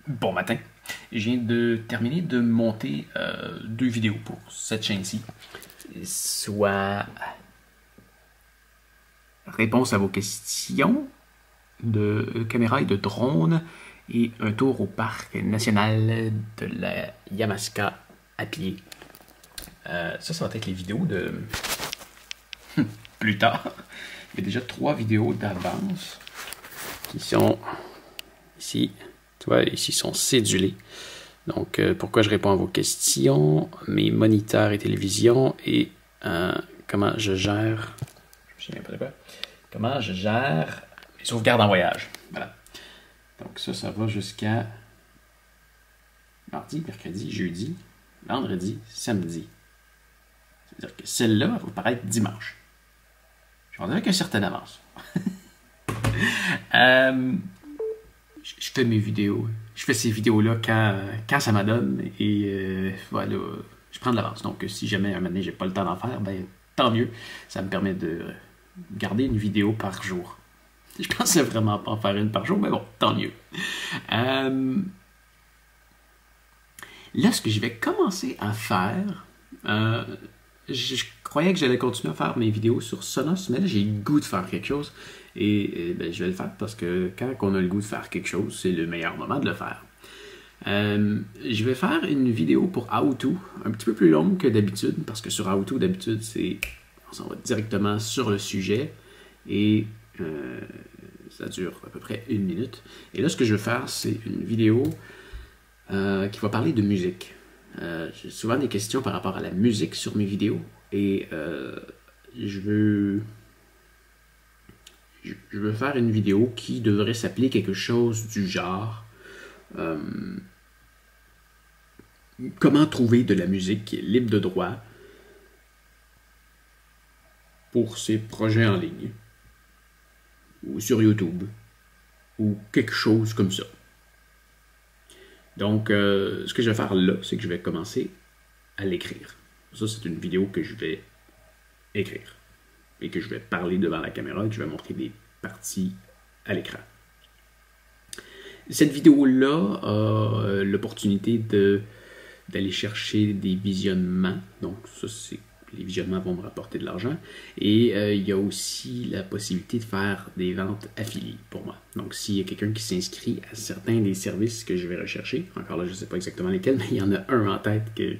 Bon matin. Je viens de terminer de monter deux vidéos pour cette chaîne-ci. Soit réponse à vos questions de caméra et de drone et un tour au parc national de la Yamaska à pied. Ça va être les vidéos de plus tard. Il y a déjà 3 vidéos d'avance qui sont ici. Tu vois, ici sont cédulés. Donc, pourquoi je réponds à vos questions, mes moniteurs et télévision et comment je gère. Je me souviens pas de quoi. Comment je gère les sauvegardes en voyage. Voilà. Donc, ça va jusqu'à mardi, mercredi, jeudi, vendredi, samedi. C'est-à-dire que celle-là, elle va paraître dimanche. Je vais en avec un certain avance. Je fais mes vidéos. Je fais ces vidéos-là quand ça m'adonne et voilà, je prends de l'avance. Donc, si jamais un moment donné, j'ai pas le temps d'en faire, ben tant mieux. Ça me permet de garder une vidéo par jour. Je pensais vraiment pas en faire une par jour, mais bon, tant mieux. Là, ce que je vais commencer à faire, je croyais que j'allais continuer à faire mes vidéos sur Sonos, mais là, j'ai le goût de faire quelque chose. Et ben, je vais le faire parce que quand on a le goût de faire quelque chose, c'est le meilleur moment de le faire. Je vais faire une vidéo pour How-To, un petit peu plus longue que d'habitude, parce que sur How-To, d'habitude, on s'en va directement sur le sujet et ça dure à peu près 1 minute. Et là, ce que je vais faire, c'est une vidéo qui va parler de musique. J'ai souvent des questions par rapport à la musique sur mes vidéos et je veux faire une vidéo qui devrait s'appeler quelque chose du genre comment trouver de la musique libre de droit pour ses projets en ligne ou sur YouTube ou quelque chose comme ça. Donc, ce que je vais faire là, c'est que je vais commencer à l'écrire. Ça, c'est une vidéo que je vais écrire et que je vais parler devant la caméra et que je vais montrer des parties à l'écran. Cette vidéo-là a l'opportunité d'aller chercher des visionnements. Donc, ça, les visionnements vont me rapporter de l'argent. Et il y a aussi la possibilité de faire des ventes affiliées pour moi. Donc, s'il y a quelqu'un qui s'inscrit à certains des services que je vais rechercher, encore là, je ne sais pas exactement lesquels, mais il y en a un en tête que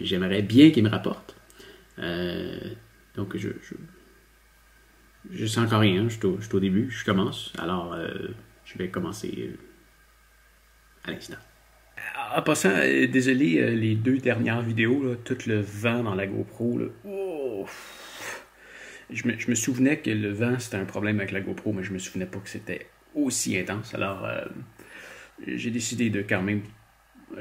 j'aimerais bien qu'il me rapporte. Donc, je sais encore rien, je suis au début, je commence. Alors, je vais commencer à l'instant. En passant, désolé, les 2 dernières vidéos, là, tout le vent dans la GoPro, là, oh, je me souvenais que le vent, c'était un problème avec la GoPro, mais je me souvenais pas que c'était aussi intense. Alors, j'ai décidé de quand même...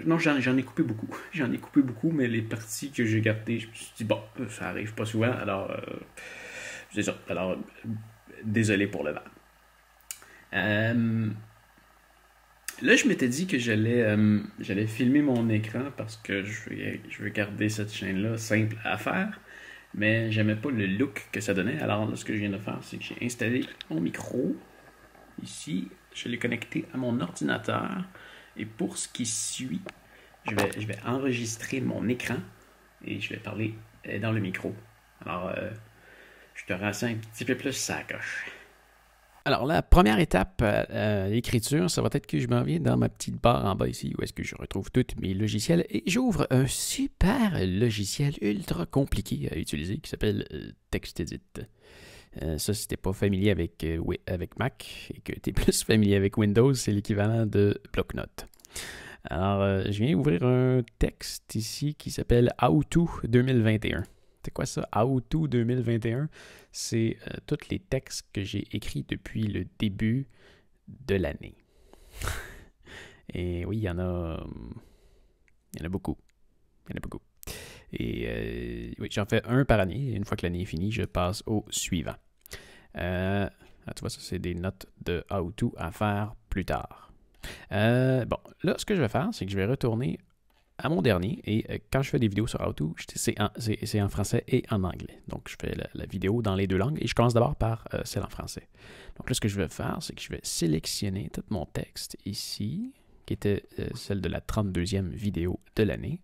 Non, j'en ai coupé beaucoup. J'en ai coupé beaucoup, mais les parties que j'ai gardées, je me suis dit, bon, ça arrive pas souvent, alors... c'est ça. Alors, désolé pour le vent. Là, je m'étais dit que j'allais filmer mon écran parce que je veux garder cette chaîne-là simple à faire, mais j'aimais pas le look que ça donnait. Alors là, ce que je viens de faire, c'est que j'ai installé mon micro ici. Je l'ai connecté à mon ordinateur. Et pour ce qui suit, je vais enregistrer mon écran et je vais parler dans le micro. Alors, je te rends ça un petit peu plus ça coche. Alors, la première étape, l'écriture, ça va être que je m'en viens dans ma petite barre en bas ici, où est-ce que je retrouve tous mes logiciels, et j'ouvre un super logiciel ultra compliqué à utiliser qui s'appelle TextEdit. Ça, si t'es pas familier avec Mac et que tu es plus familier avec Windows, c'est l'équivalent de bloc-notes. Alors, je viens ouvrir un texte ici qui s'appelle How-To 2021. C'est quoi ça? How-To 2021, c'est tous les textes que j'ai écrits depuis le début de l'année. Et oui, il y en a beaucoup. Il y en a beaucoup. Et oui, j'en fais un par année. Une fois que l'année est finie, je passe au suivant. Tu vois, ça, c'est des notes de How-To à faire plus tard. Bon, là, ce que je vais faire, c'est que je vais retourner à mon dernier, et quand je fais des vidéos sur How-To, c'est en français et en anglais. Donc, je fais la vidéo dans les 2 langues, et je commence d'abord par celle en français. Donc là, ce que je vais faire, c'est que je vais sélectionner tout mon texte ici, qui était celle de la 32e vidéo de l'année.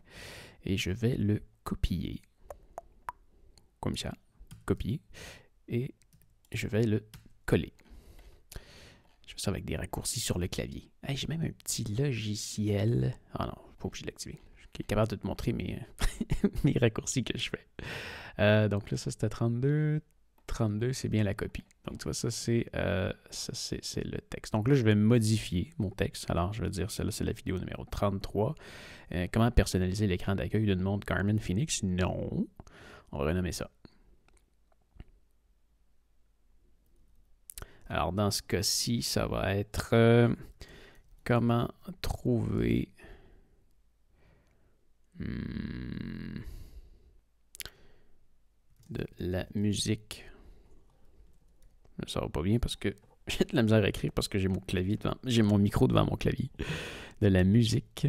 Et je vais le copier. Comme ça. Copier. Et je vais le coller. Je fais ça avec des raccourcis sur le clavier. Hey, j'ai même un petit logiciel. Ah non, pas obligé de l'activer. Je suis capable de te montrer mes, mes raccourcis que je fais. Donc là, ça c'était 32. 32, c'est bien la copie. Donc tu vois, ça c'est le texte. Donc là, je vais modifier mon texte. Alors, je vais dire, celle-là, c'est la vidéo numéro 33. Comment personnaliser l'écran d'accueil d'une montre Garmin Fenix? Non. On va renommer ça. Alors, dans ce cas-ci, ça va être comment trouver de la musique. Ça va pas bien parce que j'ai de la misère à écrire parce que j'ai mon clavier devant, j'ai mon micro devant mon clavier. De la musique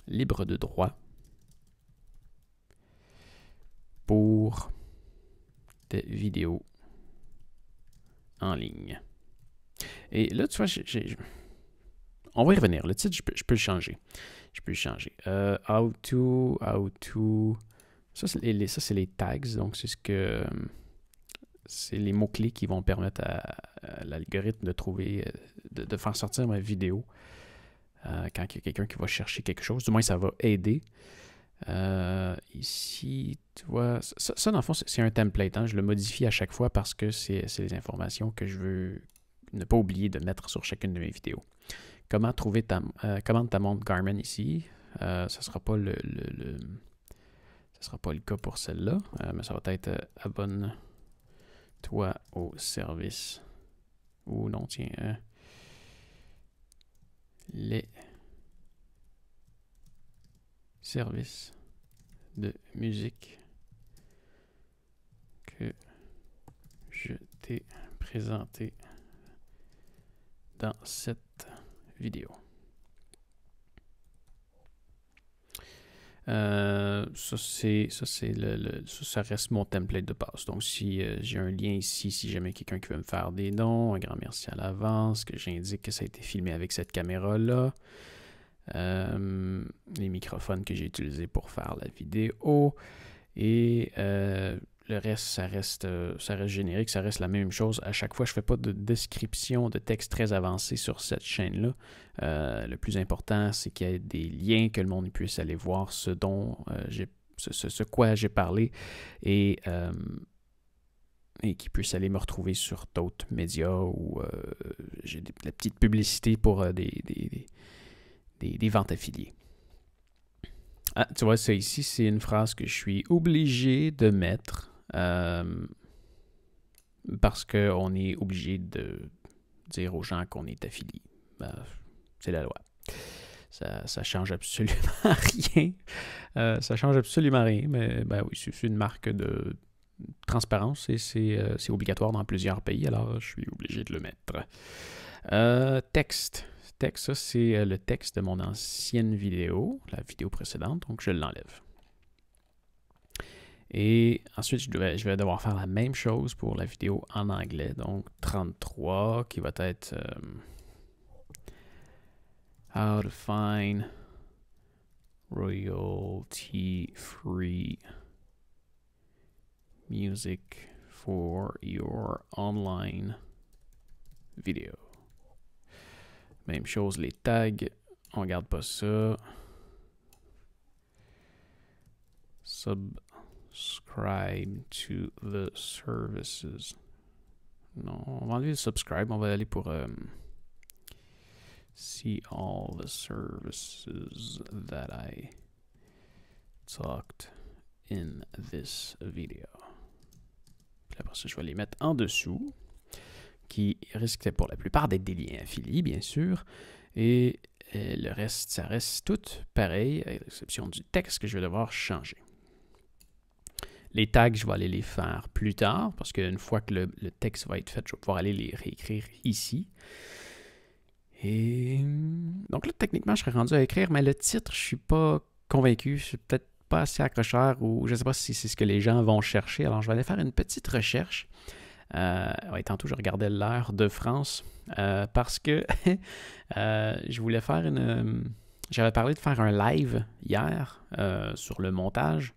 libre de droit pour des vidéos en ligne. Et là, tu vois, on va y revenir. Le titre, je peux le changer. Je peux le changer. How to... Ça, c'est les tags. Donc, c'est ce que... c'est les mots-clés qui vont permettre à l'algorithme de trouver... de faire sortir ma vidéo quand il y a quelqu'un qui va chercher quelque chose. Du moins, ça va aider. Ici, tu vois... Ça dans le fond, c'est un template. Hein? Je le modifie à chaque fois parce que c'est les informations que je veux ne pas oublier de mettre sur chacune de mes vidéos. Comment trouver commande ta montre Garmin ici. Ça ne sera pas ça sera pas le cas pour celle-là, mais ça va être abonne-toi au service. Ou non, tiens, les services de musique que je t'ai présenté dans cette vidéo. Ça reste mon template de base. Donc, si j'ai un lien ici, si jamais quelqu'un qui veut me faire des dons, un grand merci à l'avance, que j'indique que ça a été filmé avec cette caméra-là, les microphones que j'ai utilisés pour faire la vidéo, et le reste, ça reste générique, ça reste la même chose. À chaque fois, je ne fais pas de description de texte très avancé sur cette chaîne-là. Le plus important, c'est qu'il y ait des liens, que le monde puisse aller voir ce dont ce quoi j'ai parlé et qu'il puisse aller me retrouver sur d'autres médias où j'ai de la petite publicité pour des ventes affiliées. Ah, tu vois, ça ici, c'est une phrase que je suis obligé de mettre parce qu'on est obligé de dire aux gens qu'on est affilié. C'est la loi. Ça change absolument rien. Ça change absolument rien, mais oui, c'est une marque de transparence et c'est obligatoire dans plusieurs pays, alors je suis obligé de le mettre. Texte, ça c'est le texte de mon ancienne vidéo, la vidéo précédente, donc je l'enlève. Et ensuite, je vais devoir faire la même chose pour la vidéo en anglais, donc 33, qui va être How to find royalty-free music for your online video. Même chose, les tags, on ne garde pas ça. Subscribe to the services. Non, on va enlever le subscribe, on va aller pour see all the services that I talked in this video. Puis après ça, je vais les mettre en dessous, qui risquent pour la plupart d'être des liens affiliés, bien sûr. Et le reste, ça reste tout pareil, à l'exception du texte que je vais devoir changer. Les tags, je vais aller les faire plus tard, parce qu'une fois que le texte va être fait, je vais pouvoir aller les réécrire ici. Et donc là, techniquement, je serais rendu à écrire, mais le titre, je ne suis pas convaincu. C'est peut-être pas assez accrocheur ou je ne sais pas si c'est ce que les gens vont chercher. Alors, je vais aller faire une petite recherche Ouais, tantôt, je regardais l'heure de France parce que je voulais faire j'avais parlé de faire un live hier sur le montage,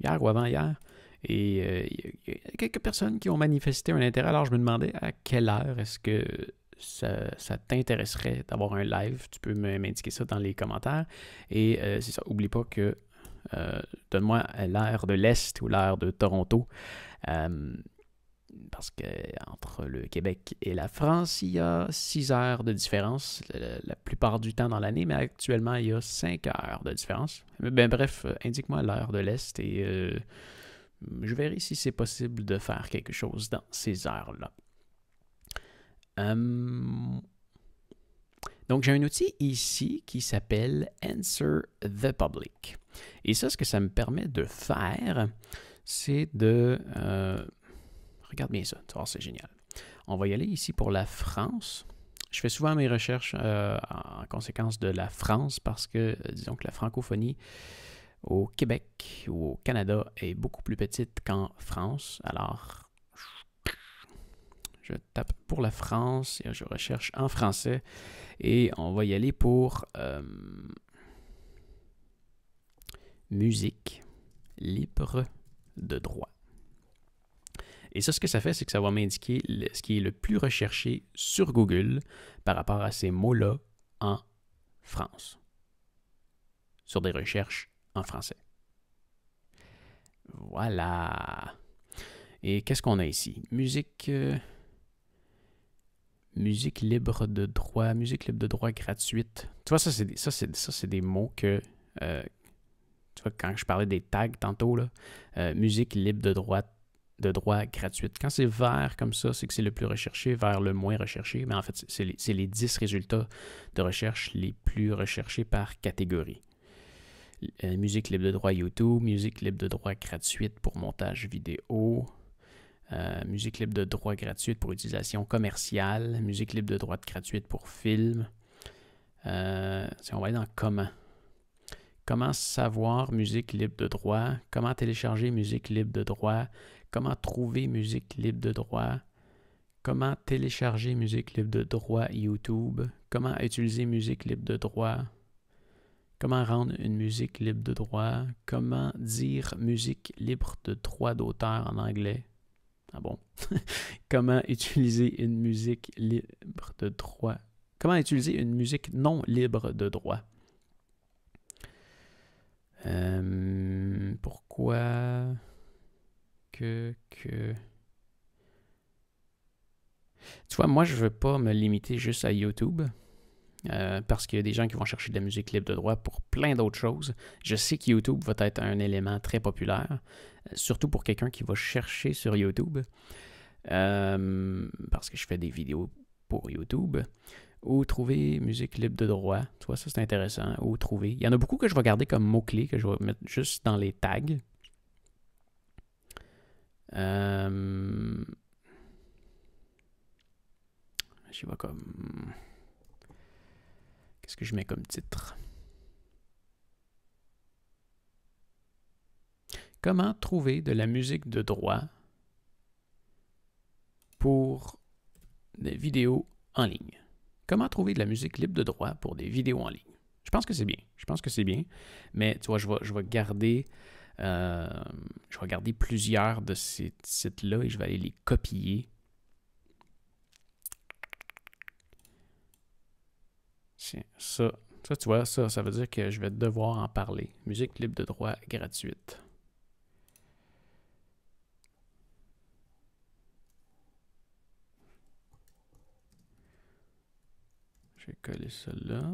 hier ou avant-hier. Et il y a quelques personnes qui ont manifesté un intérêt. Alors, je me demandais à quelle heure est-ce que ça t'intéresserait d'avoir un live. Tu peux m'indiquer ça dans les commentaires. Et c'est ça, oublie pas que donne-moi l'heure de l'Est ou l'heure de Toronto. Parce que entre le Québec et la France, il y a 6 heures de différence la plupart du temps dans l'année, mais actuellement, il y a 5 heures de différence. Ben, bref, indique-moi l'heure de l'Est et je verrai si c'est possible de faire quelque chose dans ces heures-là. Donc, j'ai un outil ici qui s'appelle Answer the Public. Et ça, ce que ça me permet de faire, c'est de... regarde bien ça, tu vois, c'est génial. On va y aller ici pour la France. Je fais souvent mes recherches en conséquence de la France parce que, disons que la francophonie au Québec ou au Canada est beaucoup plus petite qu'en France. Alors, je tape pour la France et je recherche en français et on va y aller pour musique libre de droit. Et ça, ce que ça fait, c'est que ça va m'indiquer ce qui est le plus recherché sur Google par rapport à ces mots-là en France, sur des recherches en français. Voilà. Et qu'est-ce qu'on a ici? Musique libre de droit gratuite. Tu vois, ça, c'est des mots que... tu vois, quand je parlais des tags tantôt, là, musique libre de droit gratuite. Quand c'est vert comme ça, c'est que c'est le plus recherché vers le moins recherché. Mais en fait, c'est les 10 résultats de recherche les plus recherchés par catégorie. Musique libre de droit YouTube, musique libre de droit gratuite pour montage vidéo, musique libre de droit gratuite pour utilisation commerciale, musique libre de droit gratuite pour film. Si on va aller dans comment. Comment savoir musique libre de droit, comment télécharger musique libre de droit, comment trouver musique libre de droit, comment télécharger musique libre de droit YouTube, comment utiliser musique libre de droit, comment rendre une musique libre de droit, comment dire musique libre de droit d'auteur en anglais. Ah bon? Comment utiliser une musique libre de droit. Comment utiliser une musique non libre de droit. Pourquoi que... Tu vois, moi, je veux pas me limiter juste à YouTube. Parce qu'il y a des gens qui vont chercher de la musique libre de droit pour plein d'autres choses. Je sais que YouTube va être un élément très populaire, surtout pour quelqu'un qui va chercher sur YouTube, parce que je fais des vidéos pour YouTube. Ou trouver musique libre de droit. Tu vois, ça c'est intéressant. Ou trouver. Il y en a beaucoup que je vais garder comme mots-clés, que je vais mettre juste dans les tags. Je vais comme... Qu'est-ce que je mets comme titre? Comment trouver de la musique de droit pour des vidéos en ligne? Comment trouver de la musique libre de droit pour des vidéos en ligne? Je pense que c'est bien. Mais tu vois, je vais garder plusieurs de ces sites-là et je vais aller les copier. Ça, tu vois, ça veut dire que je vais devoir en parler. Musique libre de droit gratuite. Je vais coller ça là.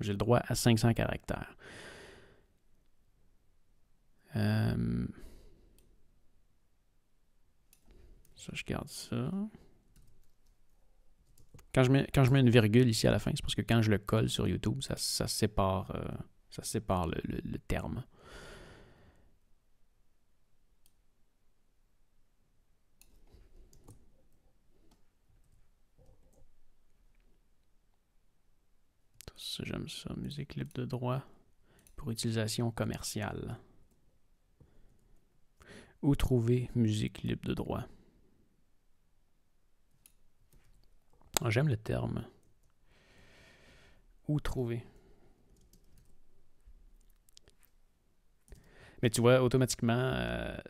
J'ai le droit à 500 caractères. Ça, je garde ça. Quand je mets une virgule ici à la fin, c'est parce que quand je le colle sur YouTube, ça sépare le terme. Ça, j'aime ça. Musique libre de droit pour utilisation commerciale. Où trouver musique libre de droit? J'aime le terme. Où trouver? Mais tu vois, automatiquement,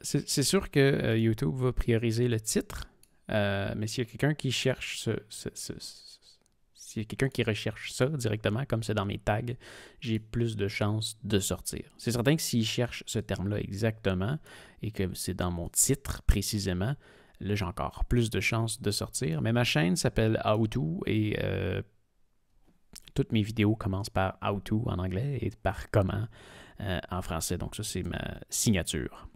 c'est sûr que YouTube va prioriser le titre, mais s'il y a quelqu'un qui cherche s'il y a quelqu'un qui recherche ça directement, comme c'est dans mes tags, j'ai plus de chances de sortir. C'est certain que s'il cherche ce terme-là exactement et que c'est dans mon titre précisément, là, j'ai encore plus de chances de sortir. Mais ma chaîne s'appelle How To et toutes mes vidéos commencent par How To en anglais et par comment en français. Donc ça, c'est ma signature.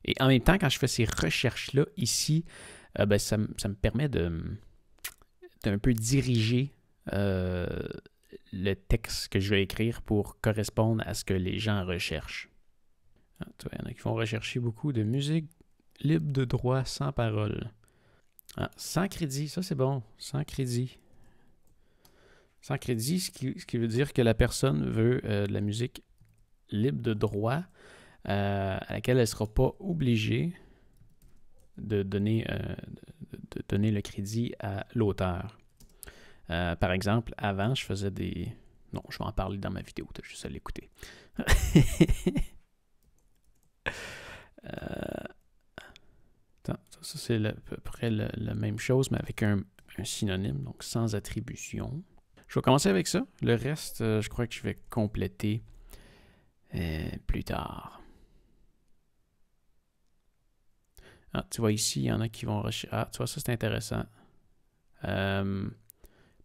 Et en même temps, quand je fais ces recherches-là ici, ça me permet d'un peu diriger le texte que je vais écrire pour correspondre à ce que les gens recherchent. Ah, il y en a qui vont rechercher beaucoup de musique libre de droit sans parole. Ah, sans crédit, ça c'est bon, sans crédit. Sans crédit, ce qui veut dire que la personne veut de la musique libre de droit à laquelle elle ne sera pas obligée de donner le crédit à l'auteur. Par exemple, avant, je faisais des... Non, je vais en parler dans ma vidéo, tu as juste à l'écouter. Attends, ça c'est à peu près la même chose, mais avec un synonyme, donc sans attribution. Je vais commencer avec ça. Le reste, je crois que je vais compléter plus tard. Ah, tu vois ici, il y en a qui vont rechercher. Ah, tu vois, ça c'est intéressant.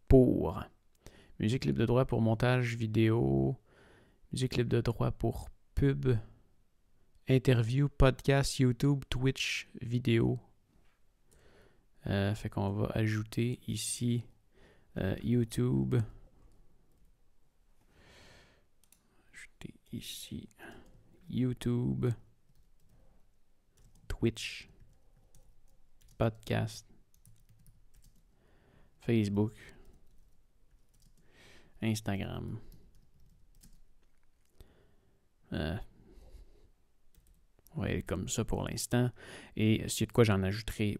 Pour musique libre de droit pour montage vidéo, musique libre de droit pour pub, interview, podcast, YouTube, Twitch, vidéo. Fait qu'on va ajouter ici YouTube. Ajouter ici YouTube, Twitch, podcast, Facebook, Instagram. Ouais, comme ça pour l'instant. Et s'il y a de quoi, j'en ajouterai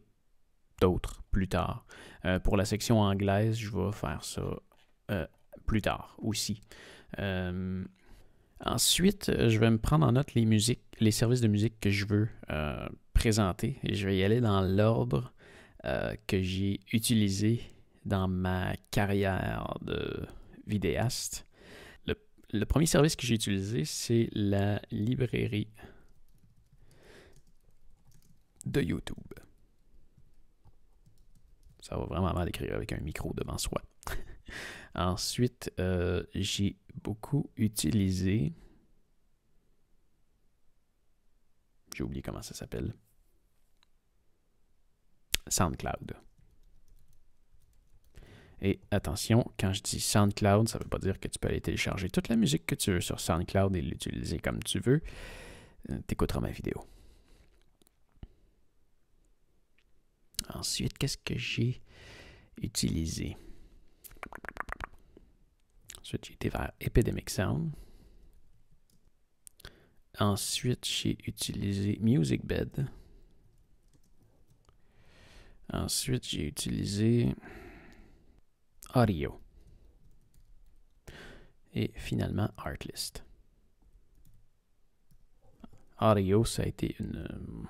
d'autres plus tard. Pour la section anglaise, je vais faire ça plus tard aussi. Ensuite, je vais me prendre en note les services de musique que je veux présenter. Et je vais y aller dans l'ordre que j'ai utilisé dans ma carrière de vidéaste. Le premier service que j'ai utilisé, c'est la librairie de YouTube. Ça va vraiment mal écrire avec un micro devant soi. Ensuite, j'ai beaucoup utilisé... J'ai oublié comment ça s'appelle. SoundCloud. Et attention, quand je dis SoundCloud, ça ne veut pas dire que tu peux aller télécharger toute la musique que tu veux sur SoundCloud et l'utiliser comme tu veux. T'écouteras ma vidéo. Ensuite, qu'est-ce que j'ai utilisé? Ensuite, j'ai été vers Epidemic Sound. Ensuite, j'ai utilisé MusicBed. Ensuite, j'ai utilisé Audio. Et finalement, Artlist. Audio, ça a été une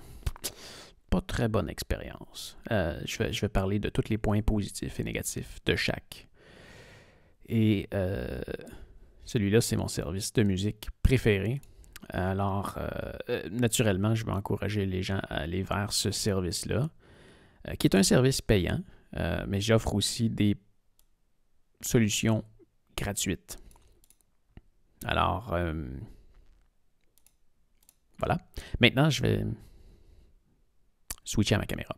pas très bonne expérience. Je vais parler de tous les points positifs et négatifs de chaque. Et celui-là, c'est mon service de musique préféré. Alors, naturellement, je vais encourager les gens à aller vers ce service-là, qui est un service payant, mais j'offre aussi des solutions gratuites. Alors, voilà. Maintenant, je vais switcher à ma caméra.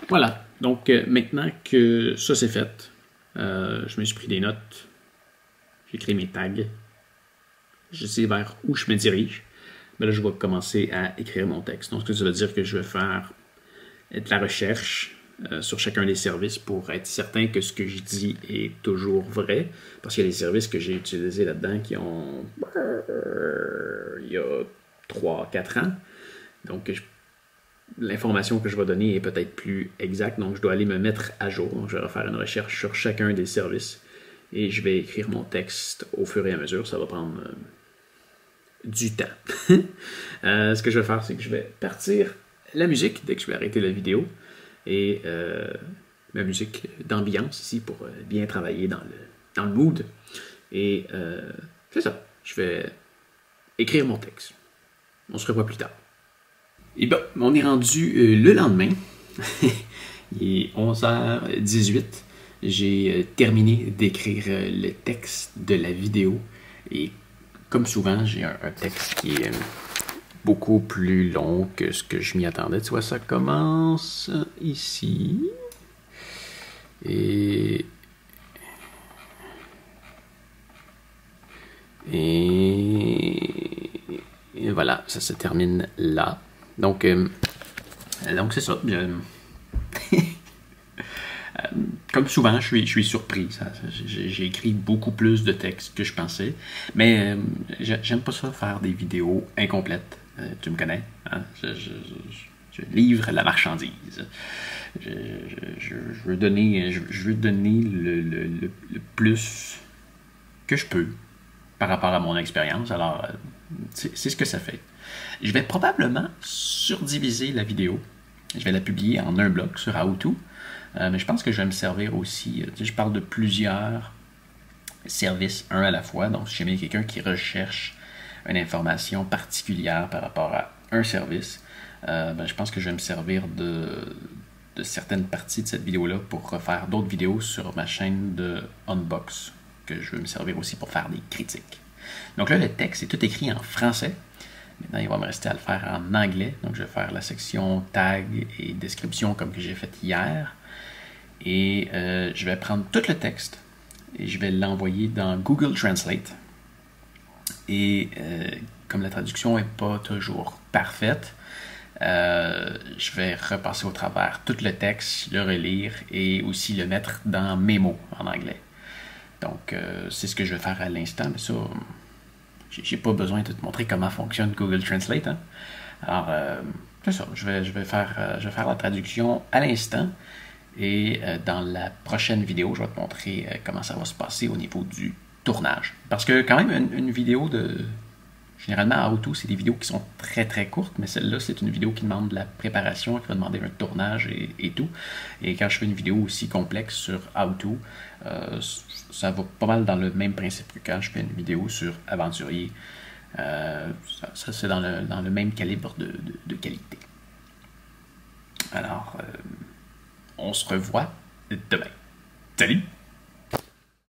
Voilà. Donc, maintenant que ça c'est fait, je me suis pris des notes. J'ai créé mes tags. Je sais vers où je me dirige. Mais là, je vais commencer à écrire mon texte. Donc, ça veut dire que je vais faire de la recherche sur chacun des services pour être certain que ce que je dis est toujours vrai. Parce qu'il y a des services que j'ai utilisés là-dedans qui ont il y a 3-4 ans. Donc, l'information que je vais donner est peut-être plus exacte, donc je dois aller me mettre à jour. Donc, je vais refaire une recherche sur chacun des services et je vais écrire mon texte au fur et à mesure. Ça va prendre du temps. Ce que je vais faire, c'est que je vais partir la musique dès que je vais arrêter la vidéo et ma musique d'ambiance ici pour bien travailler dans le mood. Et c'est ça. Je vais écrire mon texte. On se revoit plus tard. Et bon, on est rendu le lendemain. Il est 11h18. J'ai terminé d'écrire le texte de la vidéo. Et comme souvent, j'ai un texte qui est beaucoup plus long que ce que je m'y attendais. Tu vois, ça commence ici. Et voilà, ça se termine là. Donc c'est ça. Comme souvent, je suis surpris. J'ai écrit beaucoup plus de textes que je pensais. Mais j'aime pas ça faire des vidéos incomplètes. Tu me connais, hein? Je livre la marchandise. Je veux donner le plus que je peux par rapport à mon expérience. Alors, c'est ce que ça fait. Je vais probablement surdiviser la vidéo. Je vais la publier en un bloc sur How-To. Mais je pense que je vais me servir aussi. Je parle de plusieurs services, un à la fois. Donc, si jamais il y a quelqu'un qui recherche une information particulière par rapport à un service, je pense que je vais me servir de certaines parties de cette vidéo-là pour refaire d'autres vidéos sur ma chaîne de Unbox, que je vais me servir aussi pour faire des critiques. Donc là, le texte est tout écrit en français. Maintenant, il va me rester à le faire en anglais. Donc, je vais faire la section tag et description comme que j'ai fait hier. Et je vais prendre tout le texte et je vais l'envoyer dans Google Translate. Et comme la traduction n'est pas toujours parfaite, je vais repasser au travers tout le texte, le relire et aussi le mettre dans Memo en anglais. Donc, c'est ce que je vais faire à l'instant. Mais ça, j'ai pas besoin de te montrer comment fonctionne Google Translate. Hein? Alors, c'est ça. Je vais faire la traduction à l'instant. Et dans la prochaine vidéo, je vais te montrer comment ça va se passer au niveau du tournage. Parce que quand même, une vidéo de... Généralement, à How-To, c'est des vidéos qui sont très très courtes, mais celle-là, c'est une vidéo qui demande de la préparation, qui va demander un tournage et tout. Et quand je fais une vidéo aussi complexe sur How-To, ça va pas mal dans le même principe que quand je fais une vidéo sur Aventurier. Ça c'est dans le même calibre de qualité. Alors, on se revoit demain. Salut!